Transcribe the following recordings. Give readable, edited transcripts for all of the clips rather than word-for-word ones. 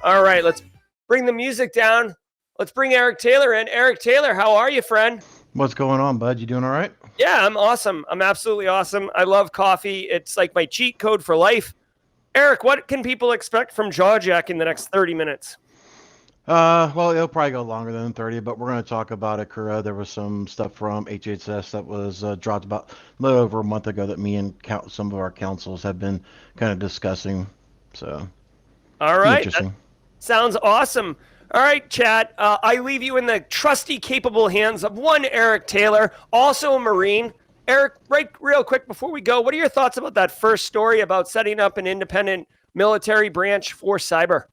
All right, let's bring the music down. Let's bring Eric Taylor in. Eric Taylor, how are you, friend? What's going on, bud? You doing all right? Yeah, I'm awesome. I'm absolutely awesome. I love coffee. It's like my cheat code for life. Eric, what can people expect from Jaw Jackin in the next 30 minutes? Well, it'll probably go longer than 30, but we're going to talk about Akura. There was some stuff from HHS that was dropped about a little over a month ago that me and some of our councils have been kind of discussing. So, All be right, that interesting. sounds awesome. All right, chat. I leave you in the trusty, capable hands of one Eric Taylor, also a Marine. Eric, right, real quick before we go, what are your thoughts about that first story about setting up an independent military branch for cyber?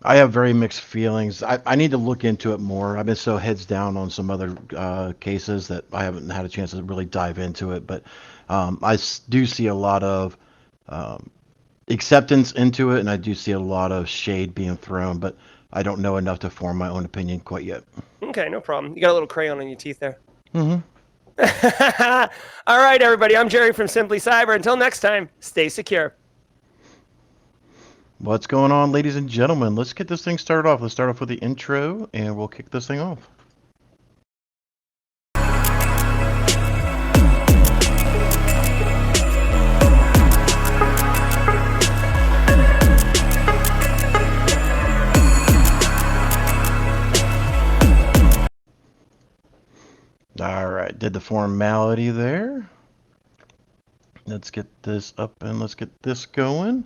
I have very mixed feelings. I need to look into it more. I've been so heads down on some other cases that I haven't had a chance to really dive into it. But do see a lot of um, acceptance into it, and I do see a lot of shade being thrown. But I don't know enough to form my own opinion quite yet. Okay, no problem. You got a little crayon on your teeth there. Hmm. All right, everybody. I'm Jerry from Simply Cyber. Until next time, stay secure. What's going on, ladies and gentlemen? Let's get this thing started off. Let's start off with the intro, and we'll kick this thing off. All right, did the formality there. Let's get this up and let's get this going.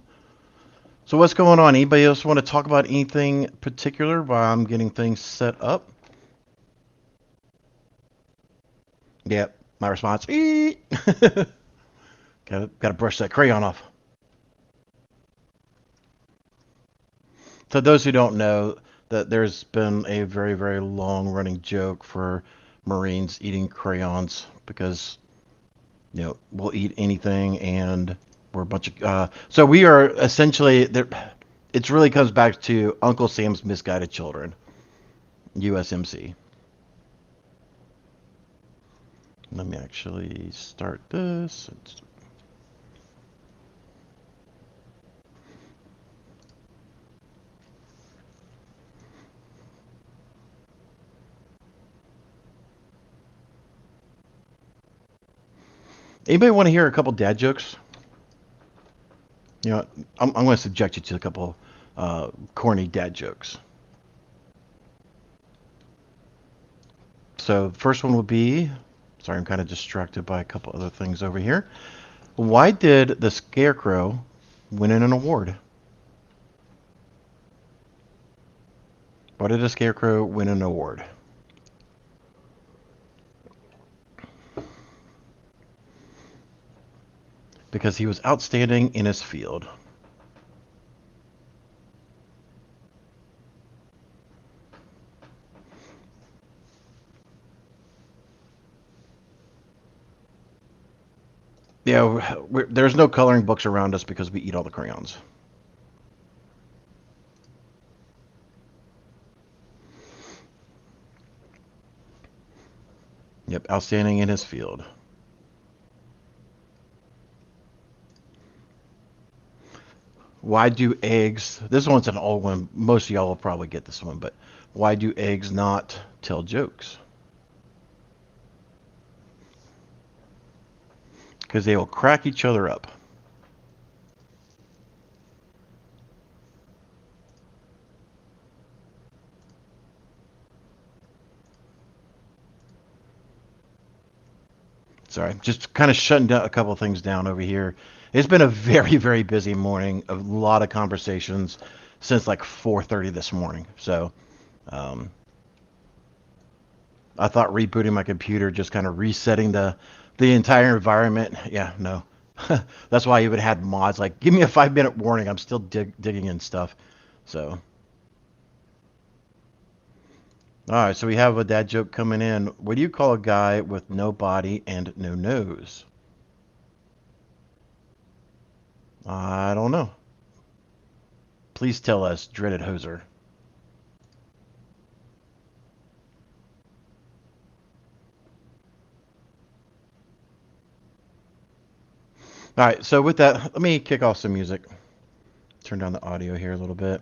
So what's going on? Anybody else want to talk about anything particular while I'm getting things set up? Yep, my response. Gotta brush that crayon off. So those who don't know, that there's been a very, very long running joke for Marines eating crayons because we'll eat anything, and we're a bunch of so we are essentially there. It really comes back to Uncle Sam's Misguided Children, USMC. Let me actually start this. Anybody want to hear a couple dad jokes? I'm going to subject you to a couple corny dad jokes. So the first one will be, sorry, I'm kind of distracted by a couple other things over here. Why did the Scarecrow win an award? Why did the Scarecrow win an award? Because he was outstanding in his field. Yeah, there's no coloring books around us because we eat all the crayons. Yep, outstanding in his field. Why do eggs, this one's an old one, most of y'all will probably get this one, but why do eggs not tell jokes? Because they will crack each other up. Sorry, just kind of shutting down a couple of things down over here. It's been a very, very busy morning. A lot of conversations since like 4:30 this morning. So I thought rebooting my computer, just kind of resetting the entire environment. Yeah, no. That's why I even had mods like, give me a 5-minute warning. I'm still digging in stuff. So, all right. So we have a dad joke coming in. What do you call a guy with no body and no nose? I don't know. Please tell us, dreaded hoser. All right, so with that, let me kick off some music. Turn down the audio here a little bit.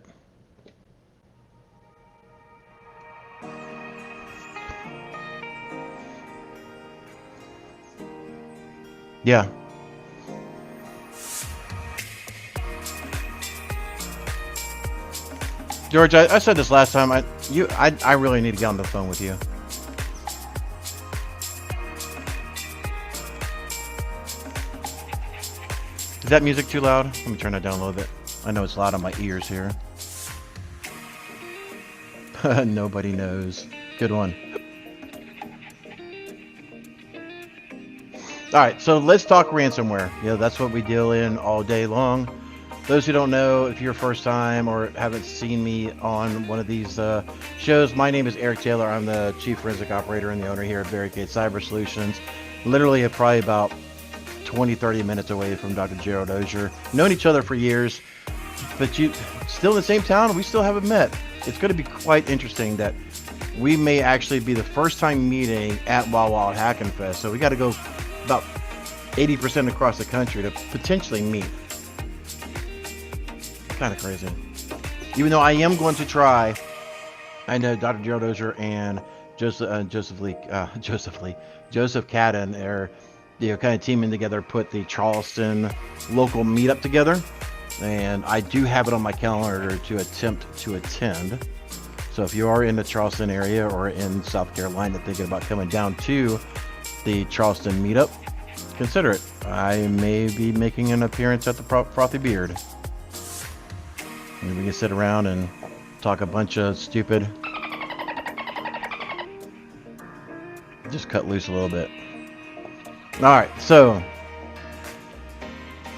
Yeah. George, I said this last time. I really need to get on the phone with you. Is that music too loud? Let me turn that down a little bit. I know it's loud on my ears here. Nobody knows. Good one. All right, so let's talk ransomware. That's what we deal in all day long. Those who don't know, if you're first time or haven't seen me on one of these shows, my name is Eric Taylor. I'm the Chief Forensic Operator and the owner here at Barricade Cyber Solutions. Literally probably about 20-30 minutes away from Dr. Gerald Ozier. Known each other for years, but you still in the same town. We still haven't met. It's going to be quite interesting that we may actually be the first time meeting at Wild Wild Hackin' Fest. So we got to go about 80% across the country to potentially meet. Kind of crazy. Even though I am going to try, I know Dr. Gerald Ozier and Joseph Cadden are kind of teaming together, put the Charleston local meetup together, and I do have it on my calendar to attempt to attend. So if you are in the Charleston area or in South Carolina thinking about coming down to the Charleston meetup, consider it. I may be making an appearance at the Frothy Beard. And we can sit around and talk a bunch of stupid. Just cut loose a little bit. Alright, so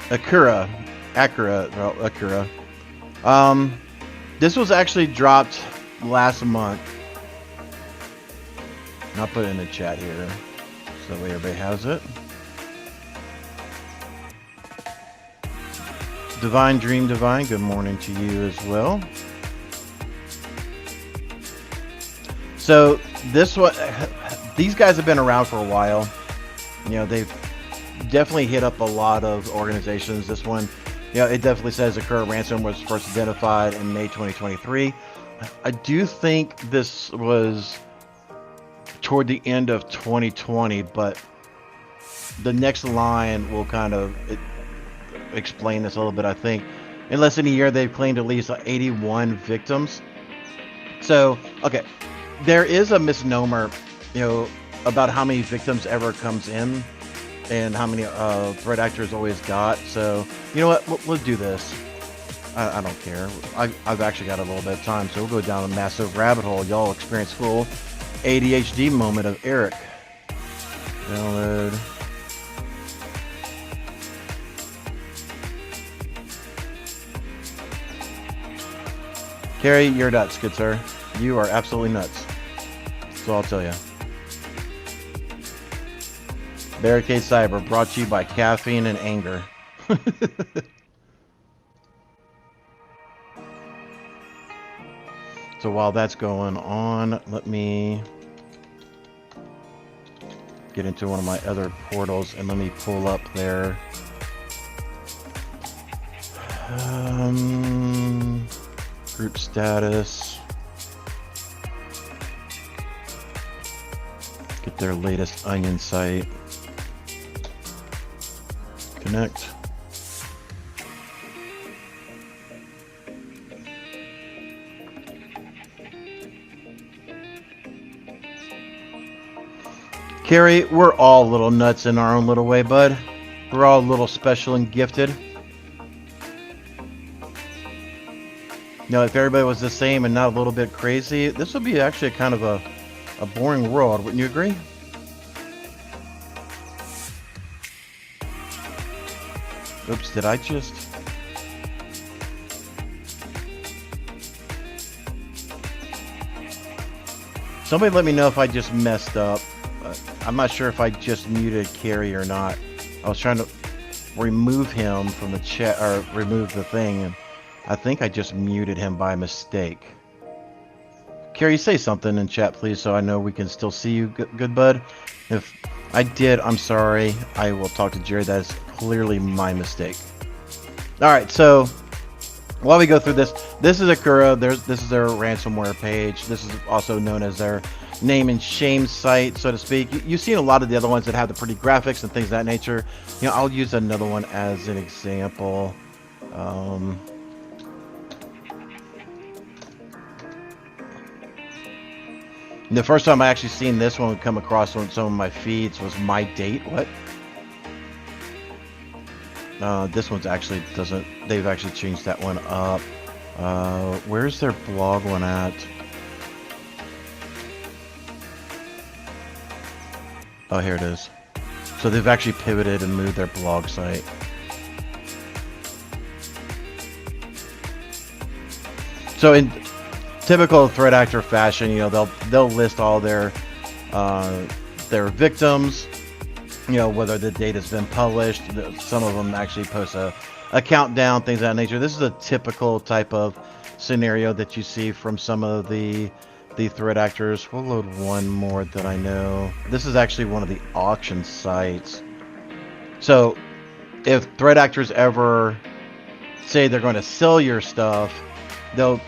Acura. This was actually dropped last month. I'll put it in the chat here so that way everybody has it. Divine Dream Divine, good morning to you as well. So these guys have been around for a while. They've definitely hit up a lot of organizations. This one, it definitely says the current ransom was first identified in May 2023. I do think this was toward the end of 2020, but the next line will kind of explain this a little bit. I think in less than a year they've claimed at least 81 victims. So okay, there is a misnomer about how many victims ever comes in and how many threat actors always got. So you know what, we'll do this. I don't care. I've actually got a little bit of time, so we'll go down a massive rabbit hole. Y'all experience full ADHD moment of Eric. Download. Carrie, you're nuts, good sir. You are absolutely nuts. That's all I'll tell you. Barricade Cyber, brought to you by caffeine and anger. So while that's going on, let me get into one of my other portals and let me pull up their group status. Get their latest onion site. Connect. Carrie, we're all little nuts in our own little way, bud. We're all a little special and gifted. If everybody was the same and not a little bit crazy, this would be actually kind of a boring world. Wouldn't you agree? Oops, did I just... Somebody let me know if I just messed up. I'm not sure if I just muted Carrie or not. I was trying to remove him from the chat, or remove the thing, and I think I just muted him by mistake. Carrie, say something in chat, please, so I know we can still see you, good bud. If I did, I'm sorry. I will talk to Jerry. That is clearly my mistake. All right, so while we go through this is Acura. This is their ransomware page. This is also known as their name and shame site, so to speak. You've seen a lot of the other ones that have the pretty graphics and things of that nature. I'll use another one as an example. The first time I actually seen this one come across on some of my feeds was my date. What? This one's actually doesn't. They've actually changed that one up. Where's their blog one at? Oh, here it is. So they've actually pivoted and moved their blog site. So in typical threat actor fashion, they'll list all their victims, whether the data's been published. Some of them actually post a countdown, things of that nature. This is a typical type of scenario that you see from some of the threat actors. We'll load one more that I know. This is actually one of the auction sites. So if threat actors ever say they're going to sell your stuff, they'll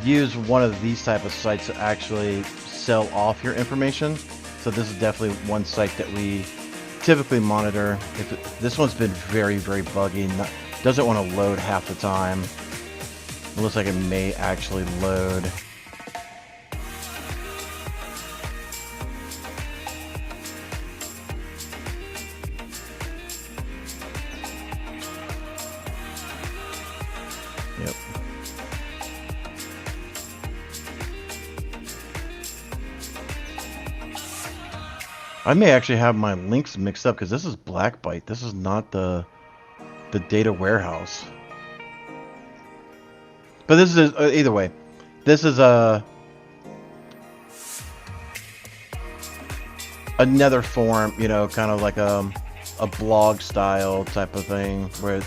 use one of these type of sites to actually sell off your information. So this is definitely one site that we typically monitor. This one's been very, very buggy. Doesn't want to load half the time. It looks like it may actually load. Yep. I may actually have my links mixed up because this is Blackbyte. This is not the data warehouse. But this is either way. This is another form, kind of like a blog style type of thing where.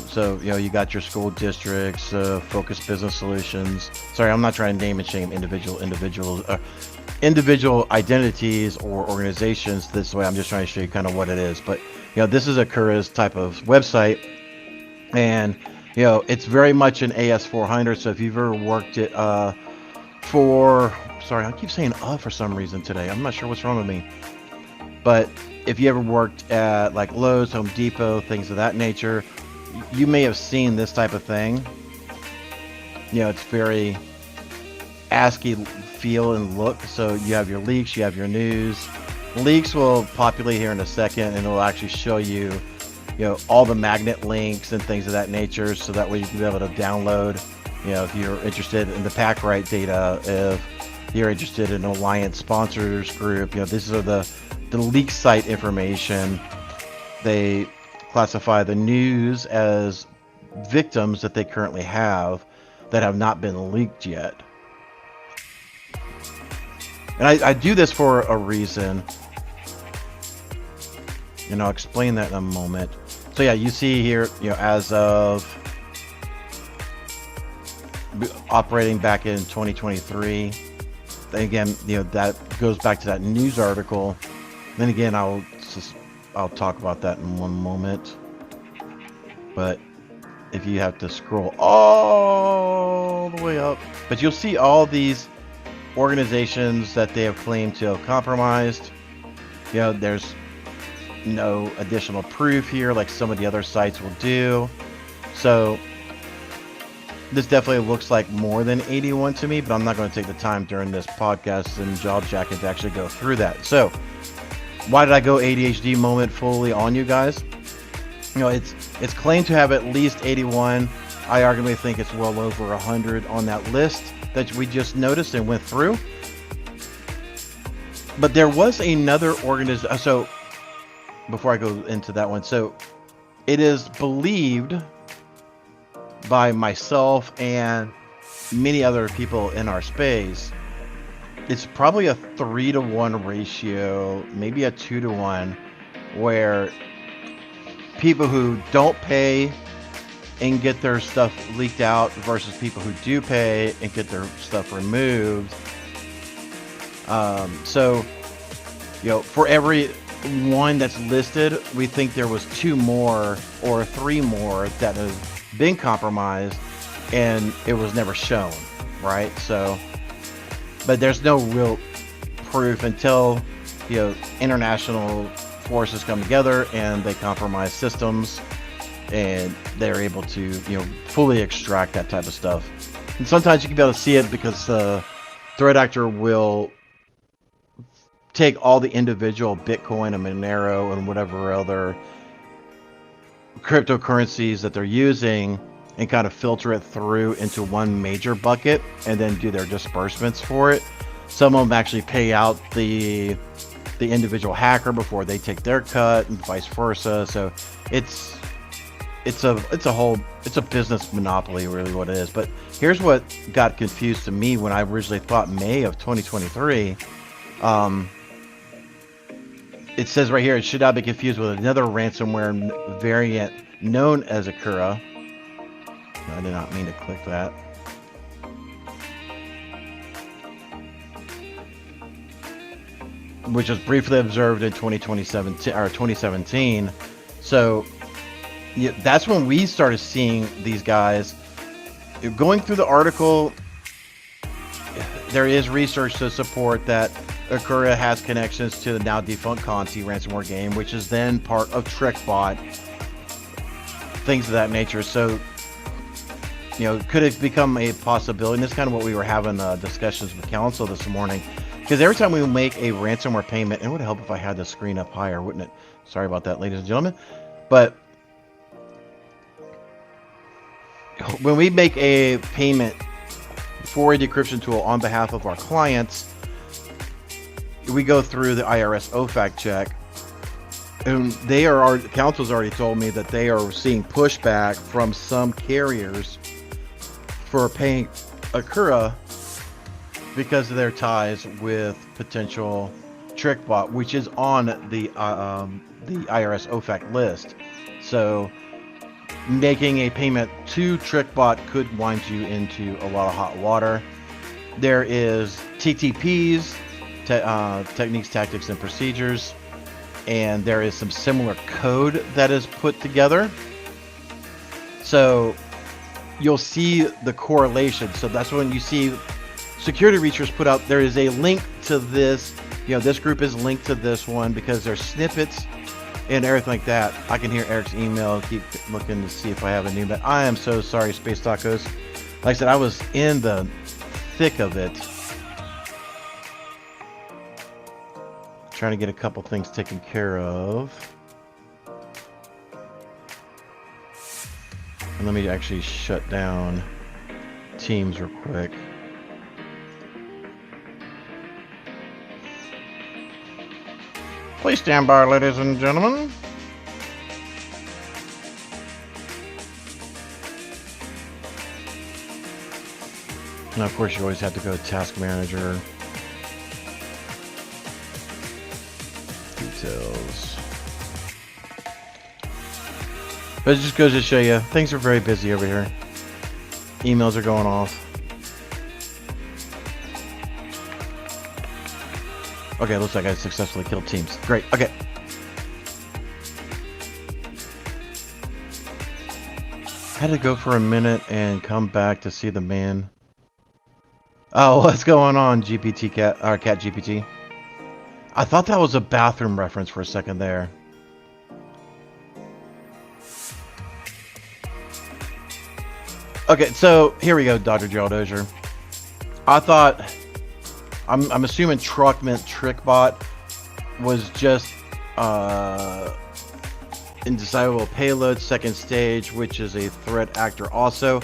So you got your school districts, focused business solutions. Sorry, I'm not trying to name and shame individual identities or organizations this way. I'm just trying to show you kind of what it is. But this is a Cura's type of website, and it's very much an AS400. So if you've ever worked it sorry, I keep saying for some reason today. I'm not sure what's wrong with me. But if you ever worked at like Lowe's, Home Depot, things of that nature, you may have seen this type of thing. It's very ASCII feel and look. So you have your leaks, you have your news. Leaks will populate here in a second, and it will actually show you, all the magnet links and things of that nature. So that way you can be able to download, if you're interested in the PackRite data, if you're interested in Alliance Sponsors Group, these are the leak site information. They classify the news as victims that they currently have that have not been leaked yet. And I do this for a reason, and I'll explain that in a moment. So yeah, you see here, as of operating back in 2023, again, that goes back to that news article. Then again, I'll talk about that in one moment. But if you have to scroll all the way up, but you'll see all these organizations that they have claimed to have compromised. There's no additional proof here like some of the other sites will do. So this definitely looks like more than 81 to me, but I'm not going to take the time during this podcast and Jaw Jackin to actually go through that. So why did I go ADHD moment fully on you guys? It's claimed to have at least 81. I arguably think it's well over 100 on that list that we just noticed and went through. But there was another organization. So before I go into that one, so it is believed by myself and many other people in our space, it's probably a 3-to-1 ratio, maybe a 2-to-1, where people who don't pay and get their stuff leaked out versus people who do pay and get their stuff removed. So, for every one that's listed, we think there was 2 more or 3 more that have been compromised and it was never shown, right? So, but there's no real proof until, international forces come together and they compromise systems, and they're able to, fully extract that type of stuff. And sometimes you can be able to see it because the threat actor will take all the individual Bitcoin and Monero and whatever other cryptocurrencies that they're using and kind of filter it through into one major bucket and then do their disbursements for it. Some of them actually pay out the individual hacker before they take their cut, and vice versa. So it's a business monopoly, really, what it is. But here's what got confused to me when I originally thought May of 2023. It says right here, it should not be confused with another ransomware variant known as Akura. I did not mean to click that. Which was briefly observed in 2017. So that's when we started seeing these guys. Going through the article, there is research to support that Akura has connections to the now defunct Conti ransomware game, which is then part of TrickBot, things of that nature. So, could it become a possibility? And this is kind of what we were having discussions with counsel this morning. Because every time we make a ransomware payment, it would help if I had the screen up higher, wouldn't it? Sorry about that, ladies and gentlemen. But when we make a payment for a decryption tool on behalf of our clients, we go through the IRS OFAC check. And counsel's already told me that they are seeing pushback from some carriers for paying Akura because of their ties with potential TrickBot, which is on the IRS OFAC list. So making a payment to TrickBot could wind you into a lot of hot water. There is TTPs, techniques, tactics, and procedures, and there is some similar code that is put together. So you'll see the correlation. So that's when you see security researchers put out, there is a link to this, this group is linked to this one because there's snippets and everything like that. I can hear Eric's email, keep looking to see if I have a new, but I am so sorry, Space Tacos. Like I said, I was in the thick of it, trying to get a couple things taken care of. And let me actually shut down Teams real quick. Please stand by, ladies and gentlemen. And of course, you always have to go to Task Manager. Details. But it just goes to show you, things are very busy over here. Emails are going off. Okay, looks like I successfully killed Teams. Great, okay. Had to go for a minute and come back to see the man. Oh, what's going on, GPT Cat, or Cat GPT? I thought that was a bathroom reference for a second there. Okay, so here we go, Dr. Jaw Jackin. I thought, I'm assuming truck meant TrickBot was just indecipherable payload second stage, which is a threat actor also.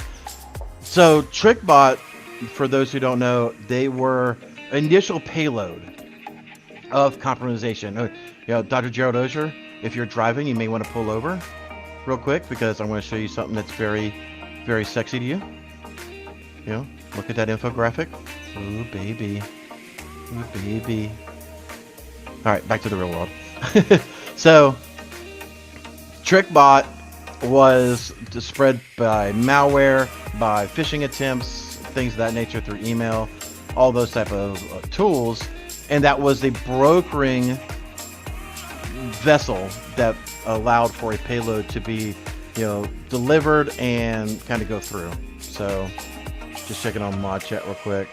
So TrickBot, for those who don't know, they were initial payload of compromisation. Dr. Jaw Jackin, if you're driving, you may want to pull over real quick because I'm going to show you something that's very, very sexy to you. Look at that infographic. Ooh, baby. Ooh, baby. All right, back to the real world. So, TrickBot was spread by malware, by phishing attempts, things of that nature through email, all those type of tools, and that was the brokering vessel that allowed for a payload to be, delivered and kind of go through. So, just checking on mod chat real quick.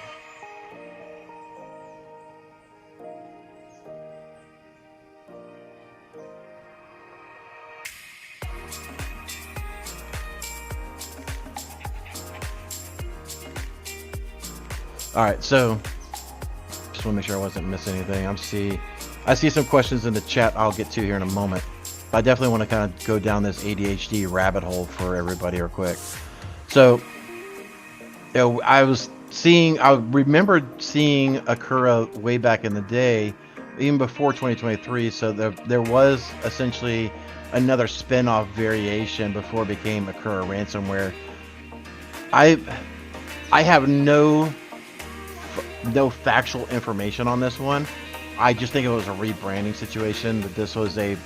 All right, so just want to make sure I wasn't missing anything. I see some questions in the chat I'll get to here in a moment. But I definitely want to kind of go down this ADHD rabbit hole for everybody real quick. So, I remembered seeing Akura way back in the day, even before 2023. So there was essentially another spin-off variation before it became Akura ransomware. I have no factual information on this one. I just think it was a rebranding situation. That this was the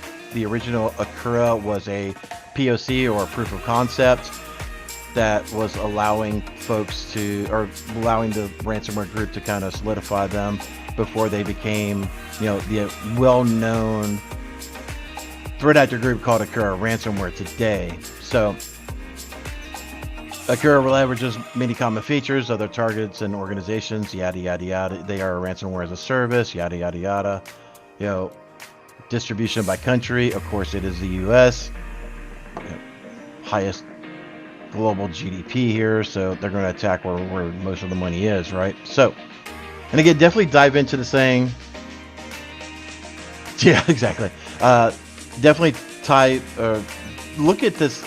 original Akura was a POC or a proof of concept that was allowing folks to, or allowing the ransomware group to kind of solidify them before they became, the well-known threat actor group called Akura ransomware today. So Akura leverages many common features of their targets and organizations, yada yada yada. They are a ransomware as a service, yada yada yada. Distribution by country, of course, it is the U.S. Highest global GDP here, so they're going to attack where most of the money is, right? So, and again, definitely dive into the saying. Yeah, exactly. Definitely look at this.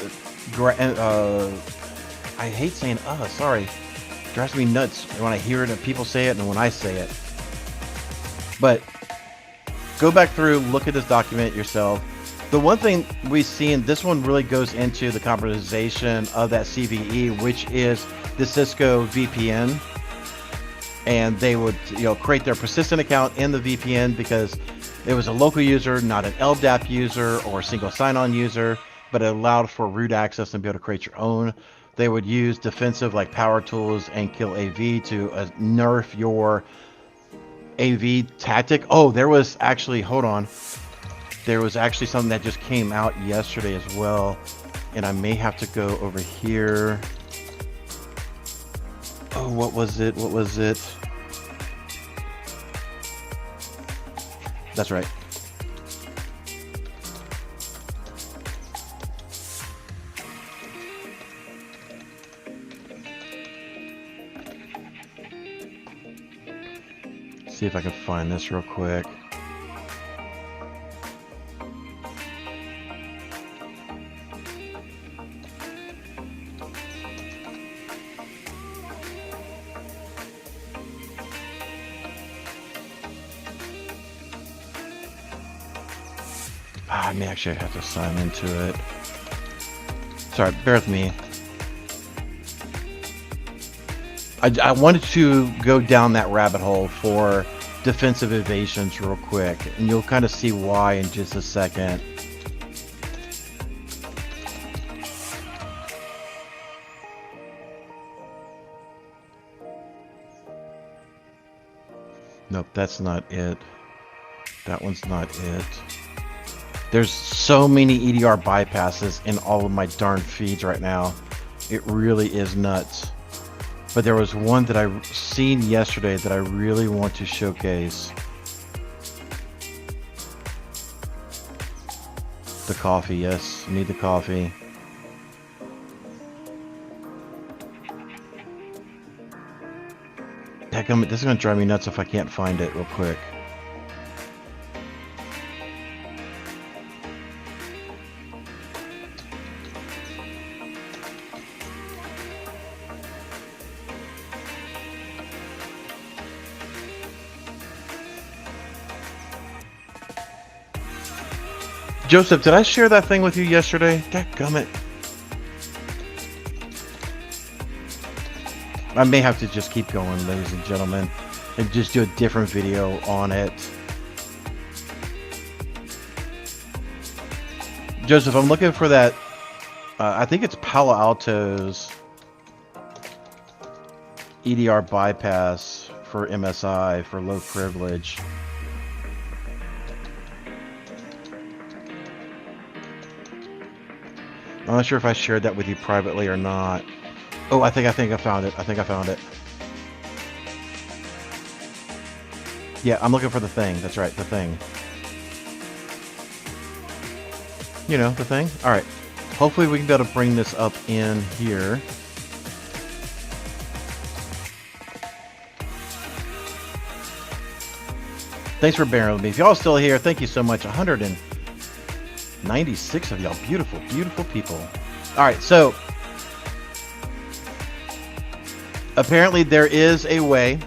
I hate saying sorry. It drives me nuts when I hear it and people say it and when I say it. But go back through, look at this document yourself. The one thing we see, and this one really goes into the compromisation of that CVE, which is the Cisco VPN. And they would, create their persistent account in the VPN because it was a local user, not an LDAP user or a single sign-on user, but it allowed for root access and be able to create your own. They would use defensive like power tools and kill AV to nerf your AV tactic. Oh, there was actually, hold on. There was actually something that just came out yesterday as well. And I may have to go over here. Oh, what was it? That's right. See if I can find this real quick. I may actually have to sign into it. Sorry, bear with me. I wanted to go down that rabbit hole for defensive evasions real quick, and you'll kind of see why in just a second. Nope, that's not it. That one's not it. There's so many EDR bypasses in all of my darn feeds right now. It really is nuts. But there was one that I seen yesterday that I really want to showcase. The coffee, yes, I need the coffee. This is gonna drive me nuts if I can't find it real quick. Joseph, did I share that thing with you yesterday? Dadgummit. I may have to just keep going, ladies and gentlemen, and just do a different video on it. Joseph, I'm looking for that. I think it's Palo Alto's EDR bypass for MSI for low privilege. I'm not sure if I shared that with you privately or not. Oh, I think I found it. I think I found it. Yeah, I'm looking for the thing. That's right, the thing. You know, the thing. All right. Hopefully we can be able to bring this up in here. Thanks for bearing with me. If y'all still here, thank you so much. 196 of y'all. Beautiful, beautiful people. All right, so apparently there is a way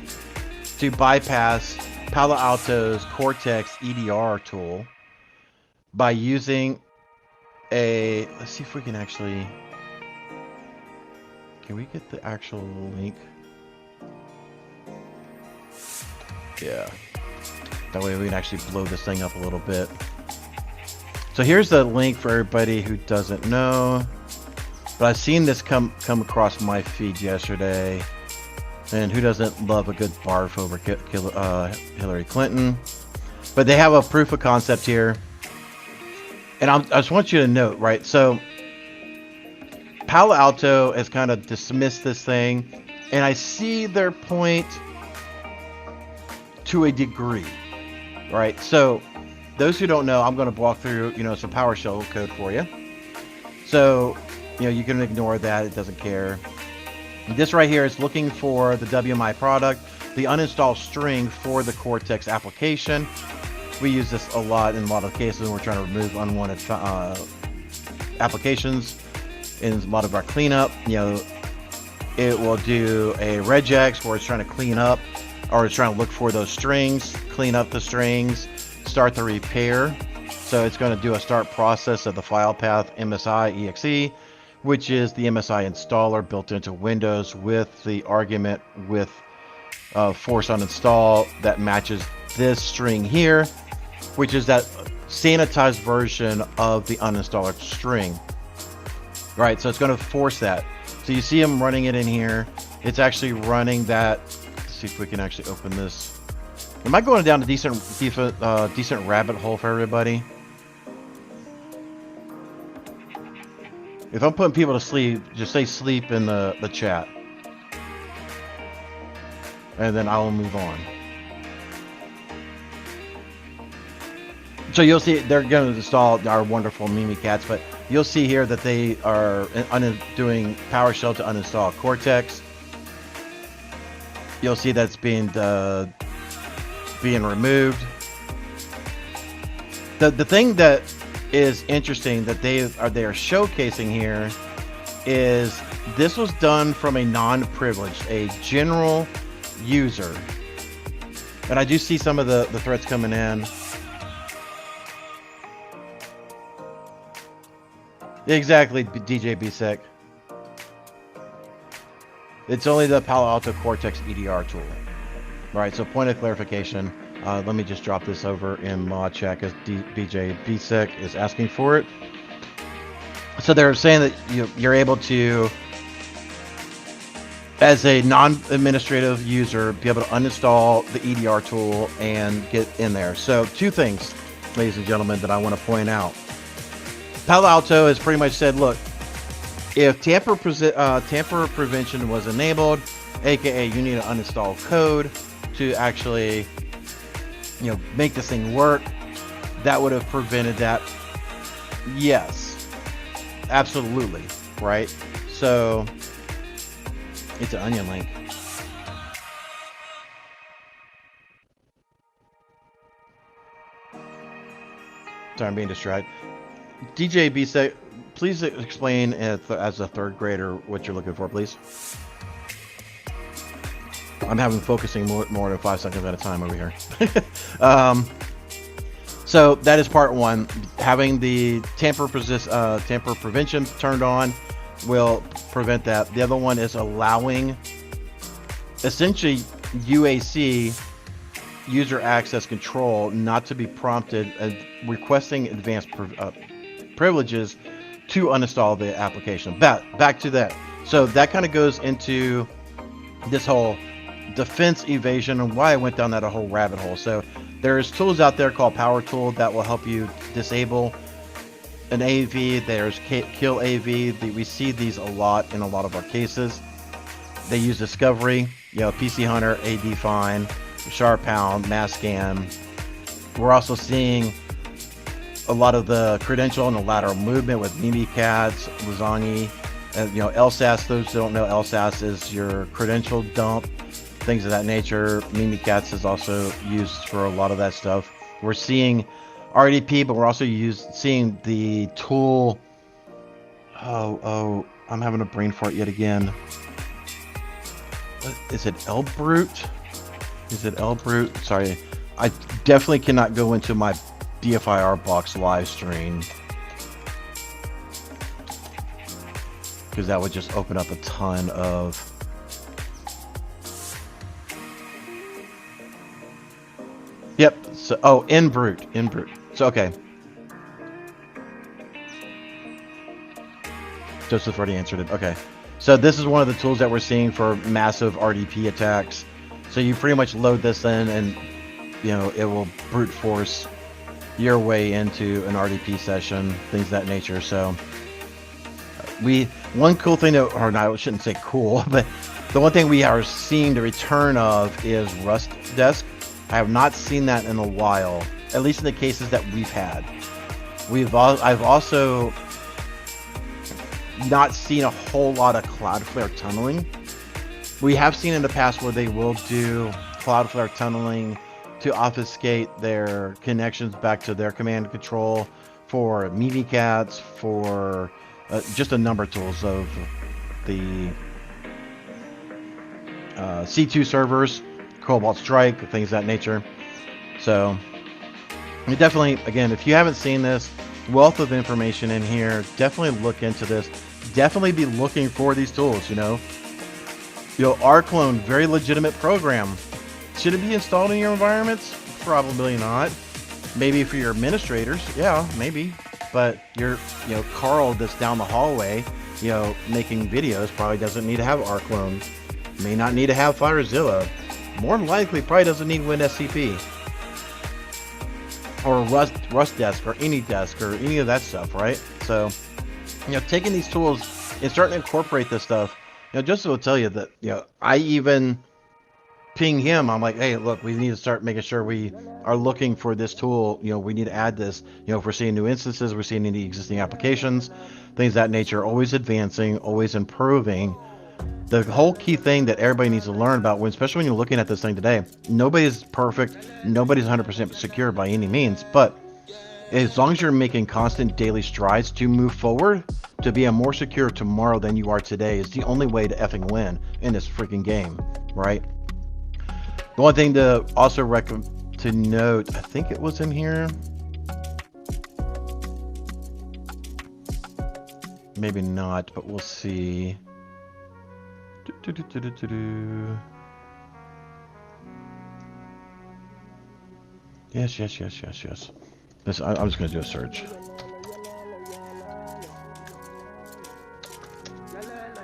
to bypass Palo Alto's Cortex EDR tool by using a, let's see if we can actually, can we get the actual link? Yeah. That way we can actually blow this thing up a little bit. So here's the link for everybody who doesn't know. But I've seen this come across my feed yesterday. And who doesn't love a good barf over Hillary Clinton? But they have a proof of concept here. And I just want you to note, right? So Palo Alto has kind of dismissed this thing. And I see their point to a degree. Right, so those who don't know, I'm going to walk through, some PowerShell code for you. So, you can ignore that; it doesn't care. This right here is looking for the WMI product, the uninstall string for the Cortex application. We use this a lot in a lot of cases when we're trying to remove unwanted applications. In a lot of our cleanup, it will do a regex where it's trying to clean up, or it's trying to look for those strings, clean up the strings, start the repair. So it's going to do a start process of the file path MSI exe, which is the MSI installer built into Windows with the argument with force uninstall that matches this string here, which is that sanitized version of the uninstaller string. Right, so it's going to force that. So you see them running it in here. It's actually running that. See if we can actually open this. Am I going down a decent rabbit hole for everybody? If I'm putting people to sleep, just say sleep in the chat. And then I'll move on. So you'll see they're going to install our wonderful Mimi cats, but you'll see here that they are doing PowerShell to uninstall Cortex. You'll see that's being removed. The thing that is interesting that they are showcasing here is this was done from a non-privileged, a general user. And I do see some of the threats coming in. Exactly, DJ BSEC. It's only the Palo Alto Cortex EDR tool. All right, so point of clarification. Let me just drop this over in mod chat because DJ BSEC is asking for it. So they're saying that you're able to, as a non-administrative user, be able to uninstall the EDR tool and get in there. So two things, ladies and gentlemen, that I want to point out. Palo Alto has pretty much said, look, if tamper prevention was enabled, aka you need to uninstall code to actually, make this thing work, that would have prevented that. Yes, absolutely, right? So it's an onion link. Sorry, I'm being distracted. DJ BSEC, please explain as a third grader what you're looking for, please. I'm having focusing more than 5 seconds at a time over here. So that is part one. Having the tamper prevention turned on will prevent that. The other one is allowing essentially UAC, user access control, not to be prompted requesting advanced privileges to uninstall the application. Back to that. So that kind of goes into this whole defense evasion and why I went down that whole rabbit hole. So there's tools out there called Power Tool that will help you disable an AV. There's Kill AV. We see these a lot in a lot of our cases. They use Discovery, PC Hunter, AD Find, Sharp Pound, Mass Scan. We're also seeing a lot of the credential and the lateral movement with Mimikatz, Lazani, and LSAS. Those who don't know, LSAS is your credential dump things of that nature. Mimikatz is also used for a lot of that stuff. We're seeing RDP, but we're also seeing the tool. Oh, I'm having a brain fart yet again. What, is it L-Brute? Is it L-Brute? Sorry, I definitely cannot go into my DFIR box live stream, because that would just open up a ton of Yep. So, oh, in-brute. So, okay. Joseph already answered it. Okay. So this is one of the tools that we're seeing for massive RDP attacks. So you pretty much load this in and, you know, it will brute force your way into an RDP session, things of that nature. So one cool thing that, or no, I shouldn't say cool, but the one thing we are seeing the return of is Rust Desk. I have not seen that in a while, at least in the cases that we've had. I've also not seen a whole lot of Cloudflare tunneling. We have seen in the past where they will do Cloudflare tunneling to obfuscate their connections back to their command and control for Mimikatz, for just a number of tools of the C2 servers, Cobalt Strike, things of that nature. So you definitely, again, if you haven't seen this, wealth of information in here, definitely look into this. Definitely be looking for these tools, you know. Rclone, very legitimate program. Should it be installed in your environments? Probably not. Maybe for your administrators, yeah, maybe. But Carl that's down the hallway, making videos probably doesn't need to have Rclone. May not need to have FireZilla. More than likely, probably doesn't need WinSCP. Or Rust Desk, or any desk, or any of that stuff, right? So, taking these tools and starting to incorporate this stuff, Joseph will tell you that, I even ping him. I'm like, hey, look, we need to start making sure we are looking for this tool. We need to add this. If we're seeing new instances, we're seeing any existing applications, things of that nature, always advancing, always improving. The whole key thing that everybody needs to learn about, especially when you're looking at this thing today, nobody's perfect, nobody's 100% secure by any means, but as long as you're making constant daily strides to move forward, to be a more secure tomorrow than you are today is the only way to effing win in this freaking game, right? The one thing to also to note, I think it was in here. Maybe not, but we'll see. Yes. I'm just going to do a search.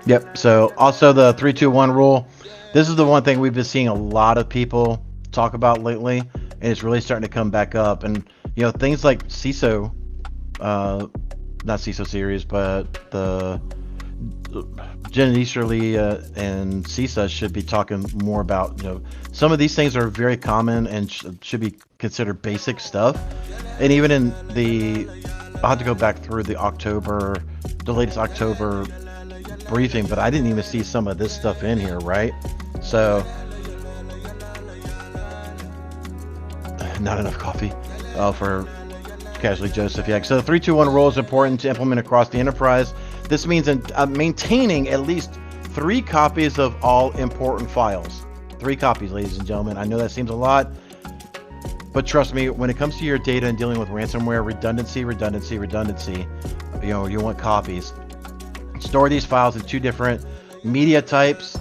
Yep, so also the 3-2-1 rule. This is the one thing we've been seeing a lot of people talk about lately, and it's really starting to come back up. And, things like CISO, not CISO series, but the Jen Easterly and CISA should be talking more about, some of these things are very common and should be considered basic stuff. And even in I'll have to go back through the latest October briefing, but I didn't even see some of this stuff in here, right? So, not enough coffee for Casually Joseph. Yeah, so the 3-2-1 rule is important to implement across the enterprise. This means maintaining at least 3 copies of all important files. 3 copies, ladies and gentlemen. I know that seems a lot, but trust me, when it comes to your data and dealing with ransomware, redundancy, you want copies. Store these files in 2 different media types,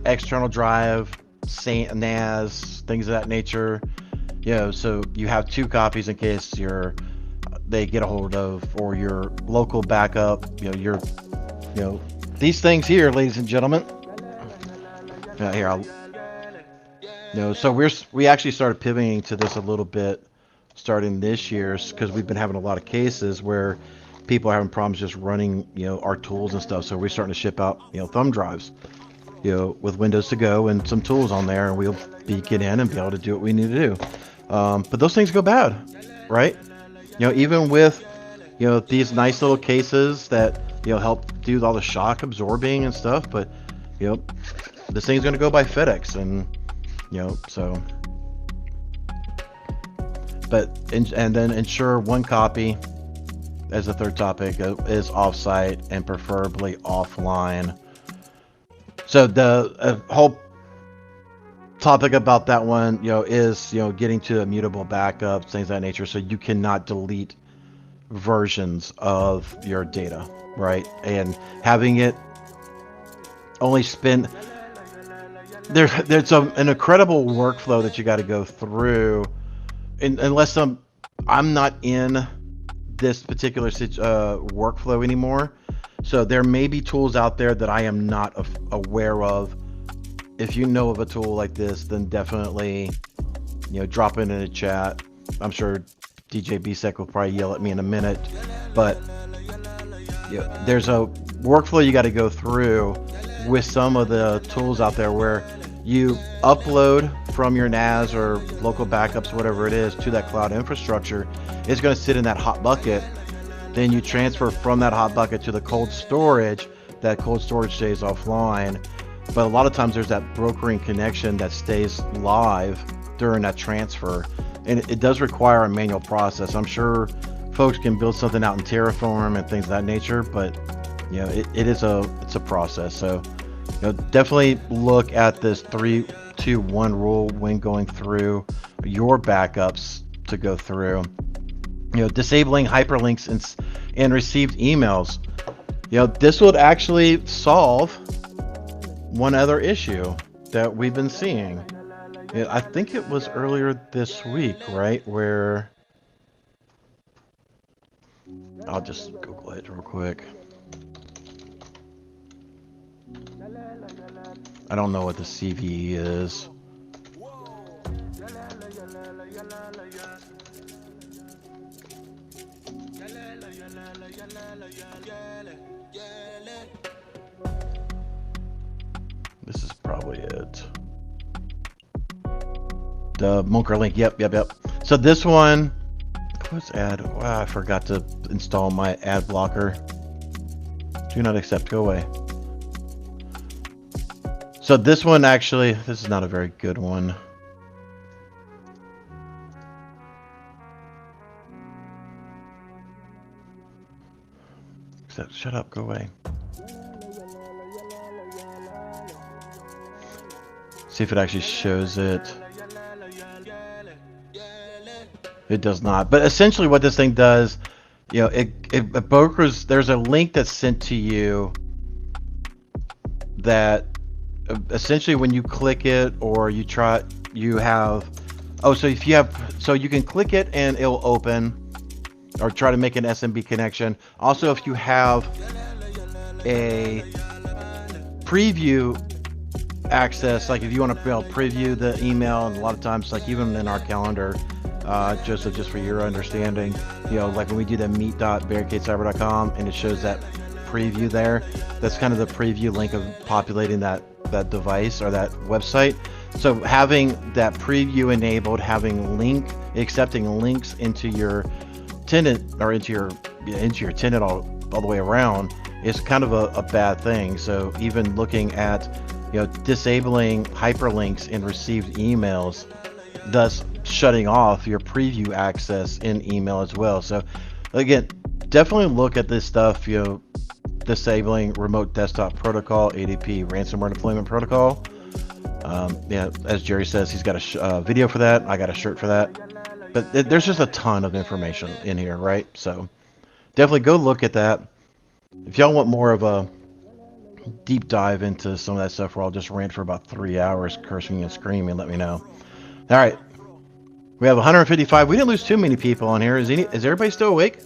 external drive, NAS, things of that nature. So you have 2 copies in case they get a hold of, or your local backup, these things here, ladies and gentlemen. So we actually started pivoting to this a little bit starting this year, because we've been having a lot of cases where people are having problems just running, our tools and stuff. So we're starting to ship out, thumb drives, with Windows to Go and some tools on there, and we'll get in and be able to do what we need to do. But those things go bad, right? Even with, these nice little cases that, help do all the shock absorbing and stuff, but, this thing's going to go by FedEx, and so. But and then ensure one copy, as the third topic, is offsite and preferably offline. So the whole topic about that one, is getting to immutable backups, things of that nature, so you cannot delete versions of your data, right? And having it only spin there's an incredible workflow that you got to go through, unless I'm not in this particular workflow anymore. So there may be tools out there that I am not aware of. If you know of a tool like this, then definitely drop it in the chat. I'm sure DJ BSEC will probably yell at me in a minute, but there's a workflow you got to go through with some of the tools out there where you upload from your NAS or local backups, whatever it is, to that cloud infrastructure. It's going to sit in that hot bucket. Then you transfer from that hot bucket to the cold storage. That cold storage stays offline. But a lot of times there's that brokering connection that stays live during that transfer. And it does require a manual process. I'm sure folks can build something out in Terraform and things of that nature, but it's a process. So definitely look at this 3-2-1 rule when going through your backups to go through. Disabling hyperlinks and received emails. This would actually solve one other issue that we've been seeing. I think it was earlier this week, right? Where I'll just Google it real quick. I don't know what the CVE is. This is probably it. The Munker link. Yep. So this one, what's ad? Wow, I forgot to install my ad blocker. Do not accept. Go away. So this one actually, this is not a very good one. Except, shut up. Go away. See if it actually shows it. It does not. But essentially what this thing does, it brokers, there's a link that's sent to you that essentially when you click it or you try, you have, so you can click it and it'll open or try to make an SMB connection. Also, if you have a preview access, like if you want to be able to preview the email, and a lot of times, like even in our calendar, just for your understanding, like when we do the meet.barricadecyber.com and it shows that preview there, that's kind of the preview link of populating that device or that website. So having that preview enabled, having accepting links into your tenant or into your tenant all the way around is kind of a bad thing. So even looking at disabling hyperlinks in received emails, thus shutting off your preview access in email as well. So again, definitely look at this stuff, disabling remote desktop protocol, ADP, ransomware deployment protocol. As Jerry says, he's got a video for that. I got a shirt for that. But there's just a ton of information in here, right? So definitely go look at that. If y'all want more of a deep dive into some of that stuff where I'll just rant for about 3 hours cursing and screaming, let me know. All right, we have 155. We didn't lose too many people on here. Is everybody still awake?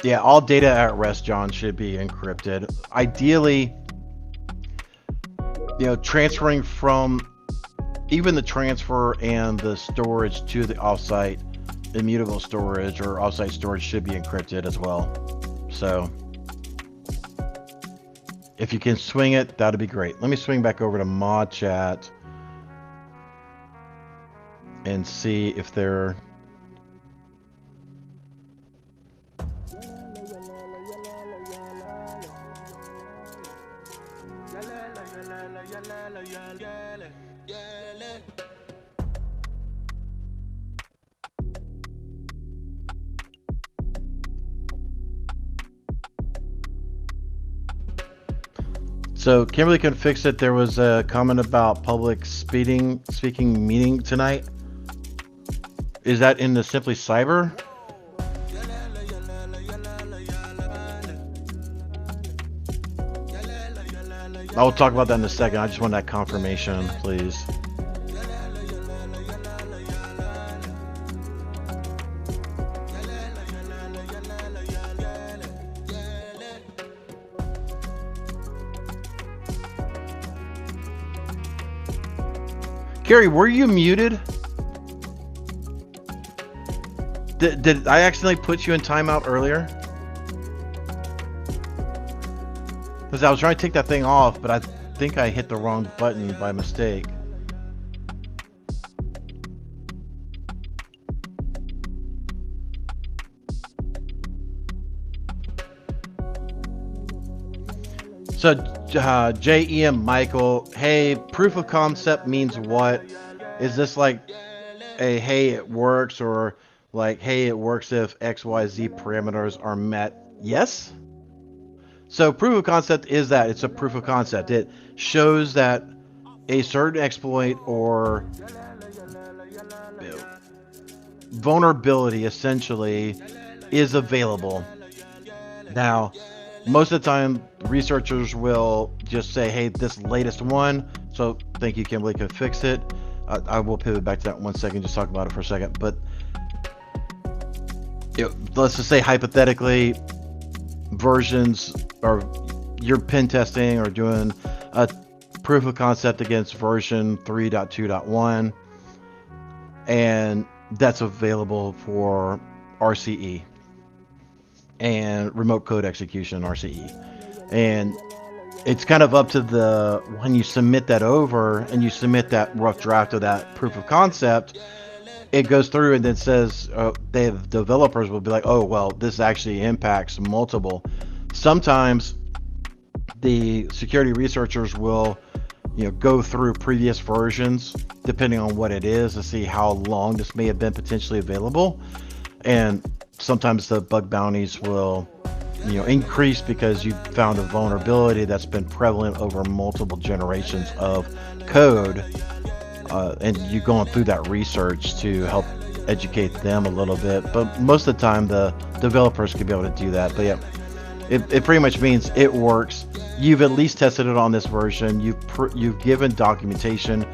Yeah, all data at rest, John, should be encrypted. Ideally, transferring from even the transfer and the storage to the offsite immutable storage or offsite storage should be encrypted as well. So if you can swing it, that'd be great. Let me swing back over to mod chat and see if they're So Kimberly can fix it. There was a comment about public speaking meeting tonight. Is that in the Simply Cyber? I will talk about that in a second. I just want that confirmation, please. Carrie, were you muted? Did I accidentally put you in timeout earlier? Because I was trying to take that thing off, but I think I hit the wrong button by mistake. So, JEM Michael, hey, proof of concept means what? Is this like a hey, it works, or like hey, it works if XYZ parameters are met? Yes. So proof of concept is that it's a proof of concept. It shows that a certain exploit or vulnerability essentially is available. Now, most of the time, researchers will just say, hey, this latest one. So thank you, Kimberly, can fix it. I will pivot back to that in 1 second, just talk about it for a second. But let's just say hypothetically, versions, or you're pen testing or doing a proof of concept against version 3.2.1, and that's available for RCE and remote code execution, RCE. And it's kind of up to when you submit that over and you submit that rough draft of that proof of concept, it goes through and then says, the developers will be like, oh, well, this actually impacts multiple. Sometimes the security researchers will, go through previous versions, depending on what it is, to see how long this may have been potentially available. And sometimes the bug bounties will, increase because you found a vulnerability that's been prevalent over multiple generations of code. And you going through that research to help educate them a little bit. But most of the time, the developers can be able to do that. But yeah, it pretty much means it works. You've at least tested it on this version. You've given documentation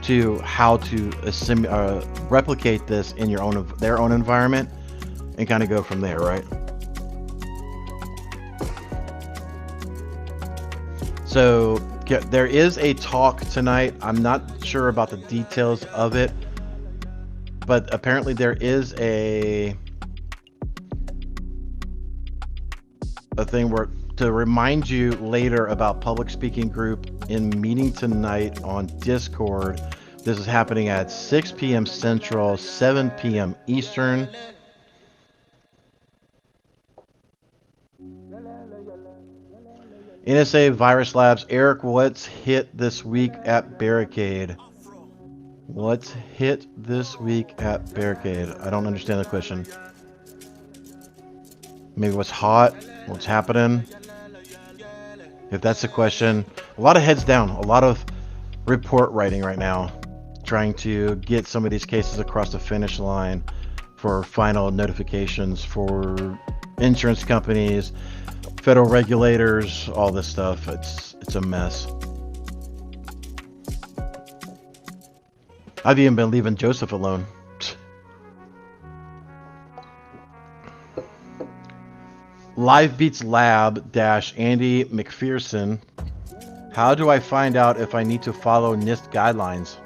to how to replicate this in their own environment, and kind of go from there, right? So there is a talk tonight. I'm not sure about the details of it, but apparently there is a thing where to remind you later about public speaking group in meeting tonight on Discord. This is happening at 6 p.m. Central, 7 p.m. Eastern. NSA Virus Labs. Eric, what's hit this week at Barricade? What's hit this week at Barricade? I don't understand the question. Maybe what's hot? What's happening? If that's the question. A lot of heads down. A lot of report writing right now. Trying to get some of these cases across the finish line for final notifications for insurance companies, federal regulators, all this stuff. It's a mess. I've even been leaving Joseph alone. Live Beats Lab - Andy McPherson. How do I find out if I need to follow NIST guidelines?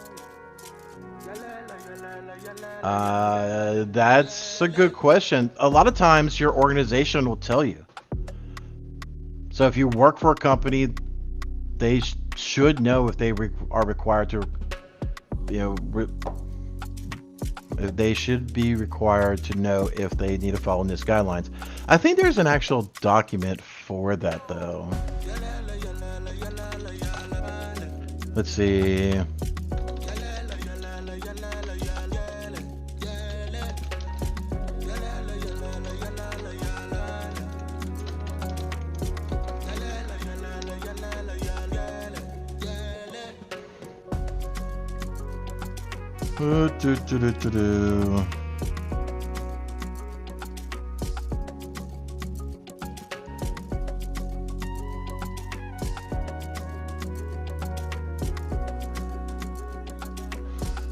That's a good question. A lot of times your organization will tell you. So if you work for a company, they should know if they are required to, if they should be required to know if they need to follow NIST guidelines. I think there's an actual document for that, though. Let's see.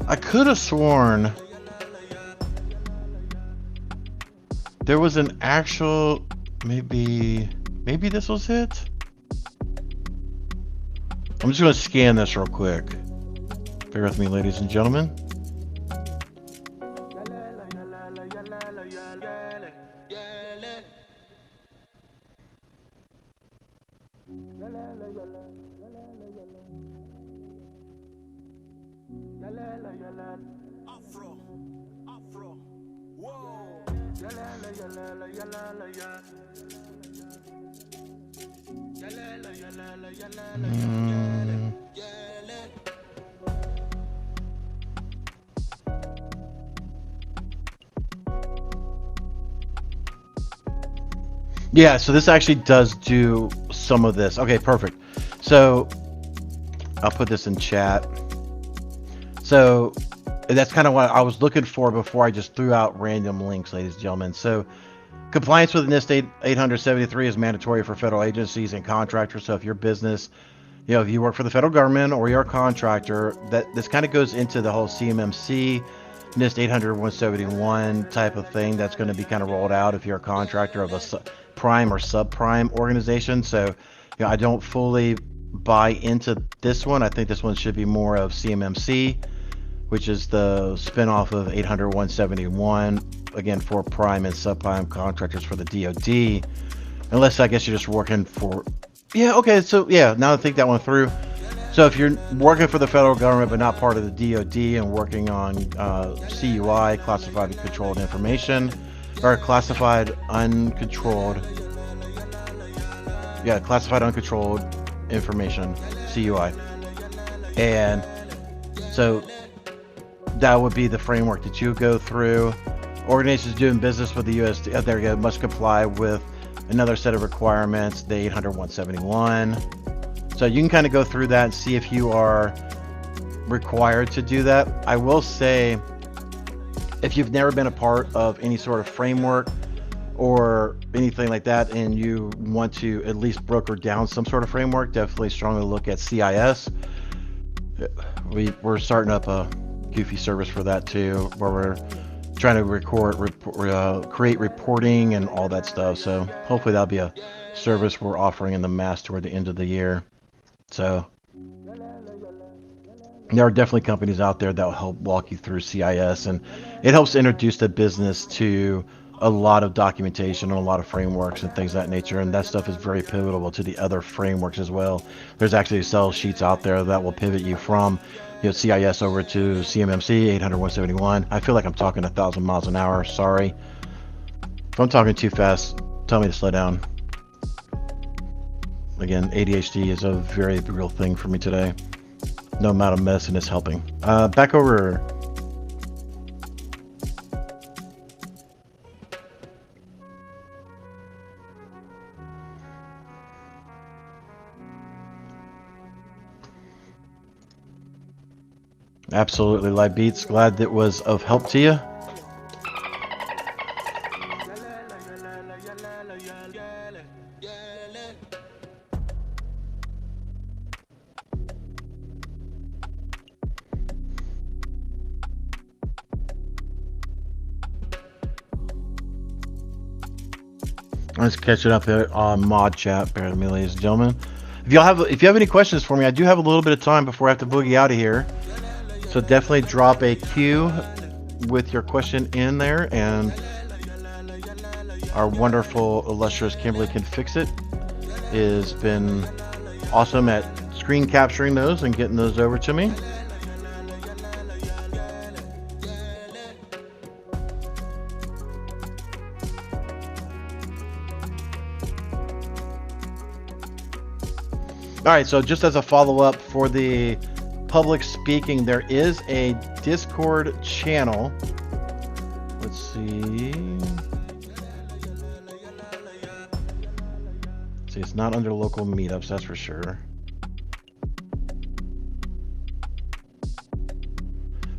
I could have sworn there was an actual, maybe this was it. I'm just going to scan this real quick. Bear with me, ladies and gentlemen. Yeah, so this actually does do some of this. Okay, perfect. So I'll put this in chat. So that's kind of what I was looking for before I just threw out random links, ladies and gentlemen. So compliance with NIST 873 is mandatory for federal agencies and contractors. So if your business, you know, if you work for the federal government or you're a contractor, that this kind of goes into the whole CMMC, NIST 800-171 type of thing that's going to be kind of rolled out if you're a contractor of a prime or subprime organization. So, you know, I don't fully buy into this one. I think this one should be more of CMMC, which is the spinoff of 800-171, again, for prime and subprime contractors for the DoD. Unless I guess you're just working for, yeah, okay, so yeah, now I think that one through. So if you're working for the federal government but not part of the DoD and working on CUI, classified and controlled information, or classified uncontrolled, yeah, classified uncontrolled information, CUI. And so that would be the framework that you go through. Organizations doing business with the U.S. There you go, must comply with another set of requirements, the 800-171. So you can kind of go through that and see if you are required to do that. I will say, if you've never been a part of any sort of framework or anything like that, and you want to at least broker down some sort of framework, definitely strongly look at CIS. We're starting up a goofy service for that too, where we're trying to create reporting and all that stuff. So hopefully that'll be a service we're offering in the mass toward the end of the year. So there are definitely companies out there that will help walk you through CIS, and it helps introduce the business to a lot of documentation and a lot of frameworks and things of that nature, and that stuff is very pivotal to the other frameworks as well. There's actually Excel sheets out there that will pivot you from, you know, CIS over to CMMC 800-171. I feel like I'm talking 1,000 miles an hour. Sorry if I'm talking too fast. Tell me to slow down. Again, ADHD is a very real thing for me today. No amount of medicine is helping. Back over. Absolutely, Live Beats. Glad that was of help to you. Let's catch it up here on mod chat, bear with me, ladies and gentlemen. If you have any questions for me, I do have a little bit of time before I have to boogie out of here. So definitely drop a Q with your question in there, and our wonderful, illustrious Kimberly can fix it. Has been awesome at screen capturing those and getting those over to me. All right, so just as a follow-up for the public speaking. There is a Discord channel. Let's see. See, it's not under local meetups, that's for sure.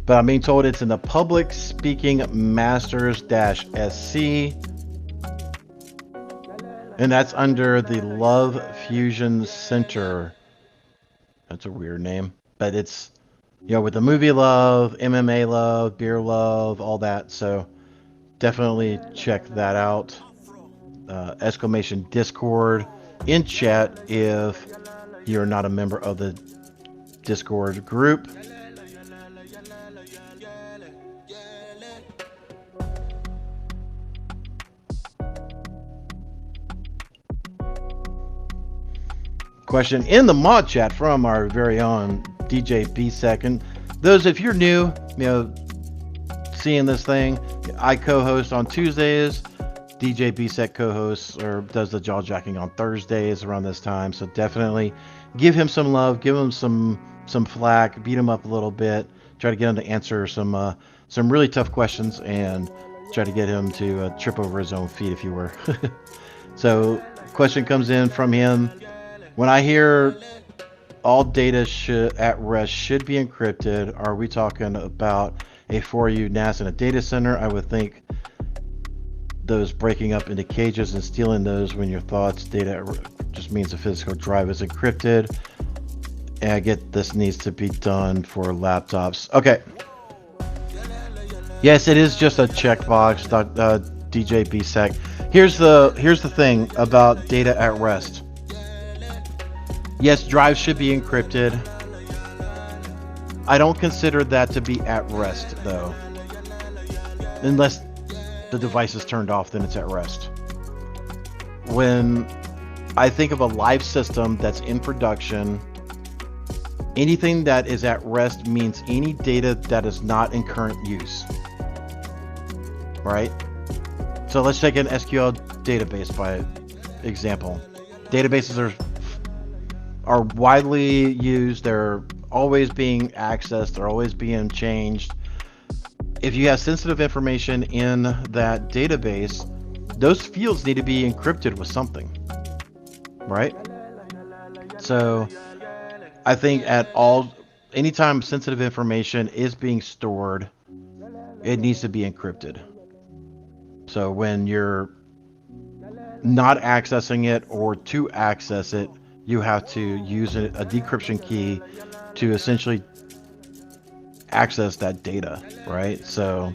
But I'm being told it's in the Public Speaking Masters-SC. And that's under the Love Fusion Center. That's a weird name. But it's, you know, with the movie love, MMA love, beer love, all that. So definitely check that out. Exclamation Discord in chat if you're not a member of the Discord group. Question in the mod chat from our very own DJ B-Sec. And those, if you're new, you know, seeing this thing, I co-host on Tuesdays. DJ B-Sec co-hosts or does the Jaw Jackin on Thursdays around this time. So definitely give him some love, give him some flack, beat him up a little bit, try to get him to answer some really tough questions, and try to get him to trip over his own feet, if you were. So question comes in from him. When I hear all data at rest should be encrypted, are we talking about a 4U NAS in a data center? I would think those breaking up into cages and stealing those when your thoughts data just means the physical drive is encrypted. And I get this needs to be done for laptops. Okay. Yes, it is just a checkbox, DJ B-Sec. Here's the thing about data at rest. Yes, drives should be encrypted. I don't consider that to be at rest, though. Unless the device is turned off, then it's at rest. When I think of a live system that's in production, anything that is at rest means any data that is not in current use. Right? So let's take an SQL database by example. Databases are widely used. They're always being accessed. They're always being changed. If you have sensitive information in that database, those fields need to be encrypted with something, right? So I think anytime sensitive information is being stored, it needs to be encrypted. So when you're not accessing it, or to access it, you have to use a decryption key to essentially access that data, right? So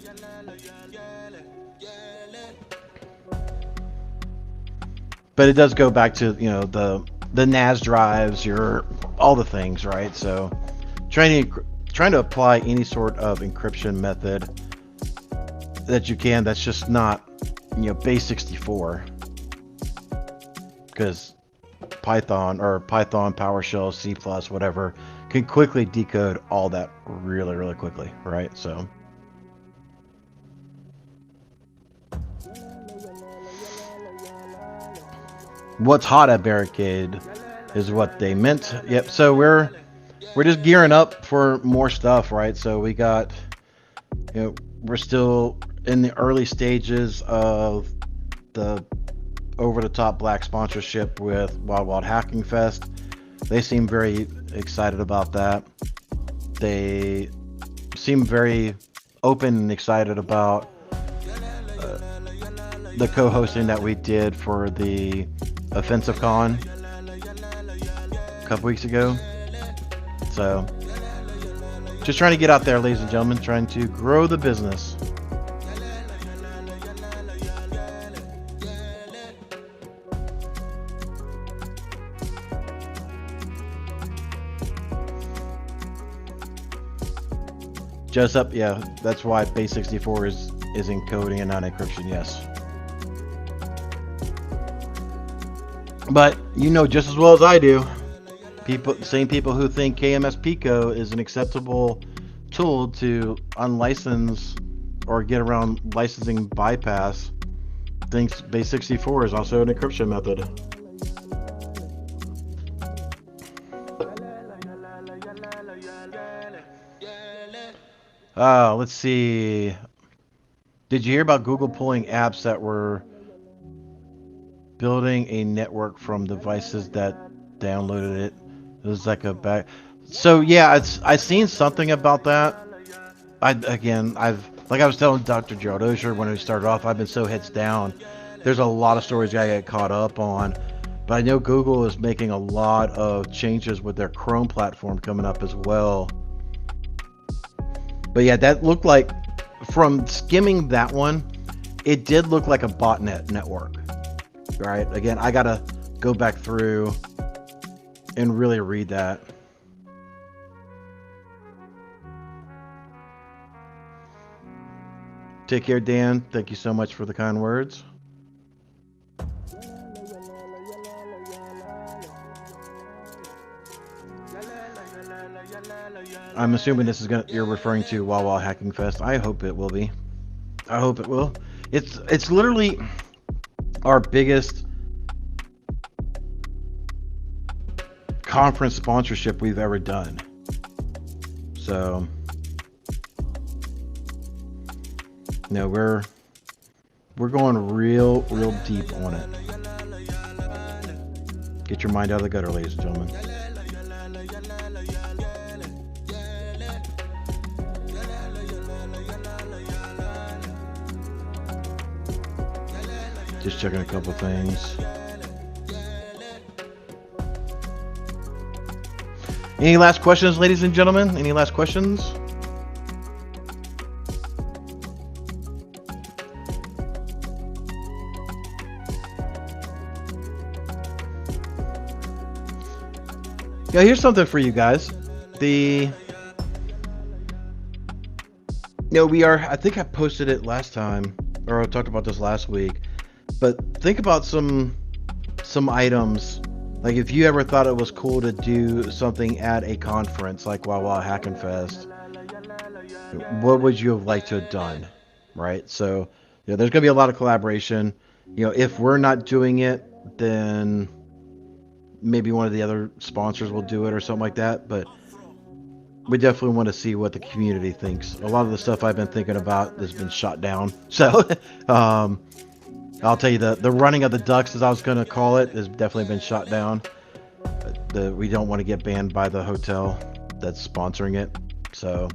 but it does go back to, you know, the NAS drives, all the things, right? So trying to apply any sort of encryption method that you can, that's just not, you know, base 64, because Python, PowerShell, C++, whatever, can quickly decode all that really, really quickly, right? So what's hot at Barricade is what they meant. Yep. So we're just gearing up for more stuff, right? So we got, you know, we're still in the early stages of the over-the-top black sponsorship with Wild Wild Hacking Fest. They seem very excited about that. They seem very open and excited about the co-hosting that we did for the Offensive Con a couple weeks ago. So just trying to get out there, ladies and gentlemen, trying to grow the business. Just up, yeah, that's why base 64 is encoding and not encryption, yes. But you know just as well as I do, same people who think KMS Pico is an acceptable tool to unlicense or get around licensing bypass, thinks base 64 is also an encryption method. Let's see. Did you hear about Google pulling apps that were building a network from devices that downloaded it? It was like a back. So yeah, I've seen something about that. I've like I was telling Dr. Joe Dozier when we started off, I've been so heads down. There's a lot of stories I get caught up on, but I know Google is making a lot of changes with their Chrome platform coming up as well. But yeah, that looked like, from skimming that one, it did look like a botnet network, right? Again, I gotta go back through and really read that. Take care, Dan. Thank you so much for the kind words. I'm assuming this is you're referring to Wawa Hacking Fest. I hope it will be. I hope it will. It's literally our biggest conference sponsorship we've ever done. So no, we're going real deep on it. Get your mind out of the gutter, ladies and gentlemen. Just checking a couple things. Any last questions, ladies and gentlemen? Any last questions? Yeah, here's something for you guys. I think I posted it last time, or I talked about this last week, but think about some items. Like, if you ever thought it was cool to do something at a conference like Wawa Hacking Fest, what would you have liked to have done, right? So, there's gonna be a lot of collaboration. If we're not doing it, then maybe one of the other sponsors will do it or something like that. But we definitely want to see what the community thinks. A lot of the stuff I've been thinking about has been shot down. So, I'll tell you, the running of the ducks, as I was going to call it, has definitely been shot down. We don't want to get banned by the hotel that's sponsoring it. So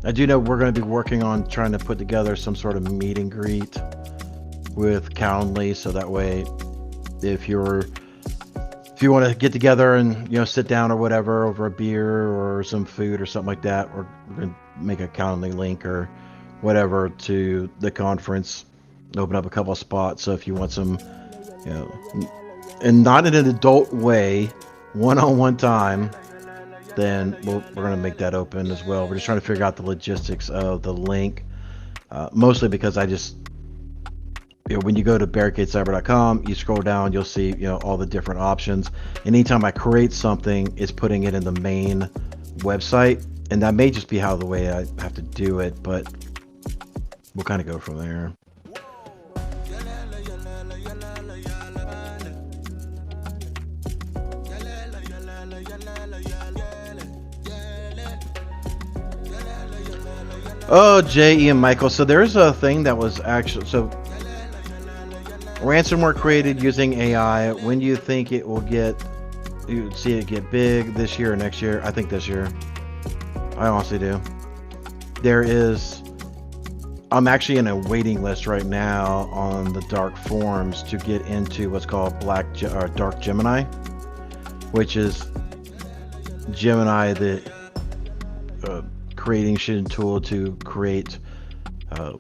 I do know we're going to be working on trying to put together some sort of meet and greet with Calendly, so that way if you want to get together and sit down or whatever over a beer or some food or something like that, or make a Calendly link or whatever to the conference, open up a couple of spots. So if you want some, and not in an adult way, one-on-one time, then we're going to make that open as well. We're just trying to figure out the logistics of the link, mostly because I just, when you go to barricadecyber.com, you scroll down, you'll see, all the different options. Anytime I create something, it's putting it in the main website, and that may just be the way I have to do it, but we'll kind of go from there. Oh, J.E. and Michael. So there's a thing that was actually, ransomware created using AI. When do you think it will you see it get big, this year or next year? I think this year. I honestly do. I'm actually in a waiting list right now on the dark forums to get into what's called dark Gemini, which is Gemini, the creation tool to create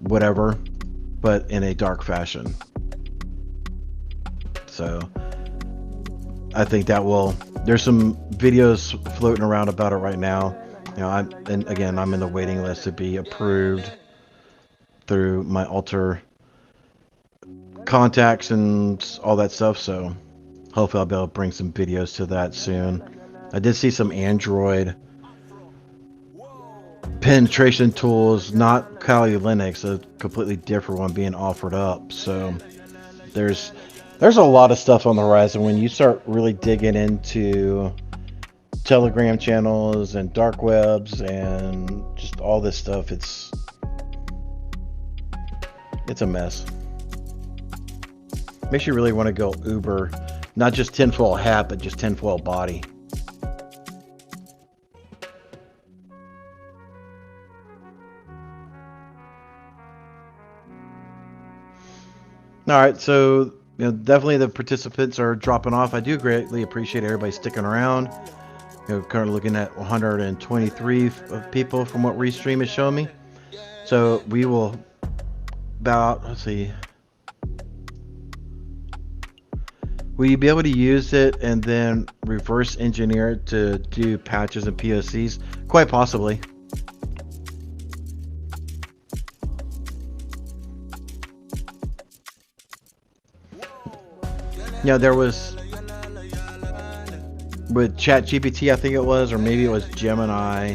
whatever, but in a dark fashion. So I think there's some videos floating around about it right now. I'm in the waiting list to be approved through my Alter contacts and all that stuff. So hopefully I'll be able to bring some videos to that soon. I did see some Android penetration tools, not Kali Linux, a completely different one being offered up. So there's a lot of stuff on the horizon when you start really digging into Telegram channels and dark webs and just all this stuff. It's a mess. Makes you really want to go Uber, not just tinfoil hat, but just tinfoil body. All right, so definitely the participants are dropping off. I do greatly appreciate everybody sticking around. Currently looking at 123 people from what Restream is showing me. So we will let's see. Will you be able to use it and then reverse engineer it to do patches and POCs? Quite possibly. There was with ChatGPT, I think it was, or maybe it was Gemini.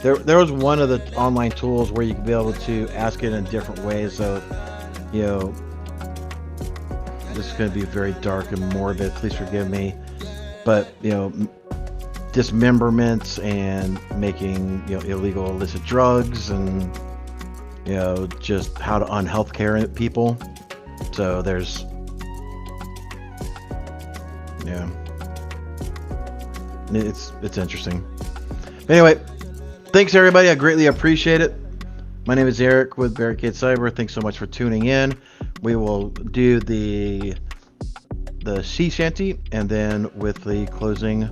There was one of the online tools where you could be able to ask it in different ways. So, this is going to be very dark and morbid. Please forgive me, but dismemberments and making illegal illicit drugs and just how to unhealthcare people. So there's it's interesting. Anyway, thanks everybody. I greatly appreciate it. My name is Eric with Barricade Cyber. Thanks so much for tuning in. We will do the sea shanty and then with the closing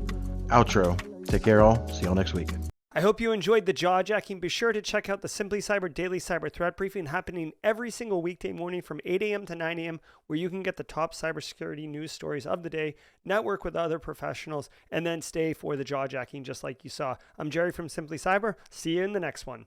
outro. Take care all. See y'all next week. I hope you enjoyed the Jaw Jacking. Be sure to check out the Simply Cyber Daily Cyber Threat Briefing happening every single weekday morning from 8 a.m. to 9 a.m., where you can get the top cybersecurity news stories of the day, network with other professionals, and then stay for the Jaw Jacking just like you saw. I'm Jerry from Simply Cyber. See you in the next one.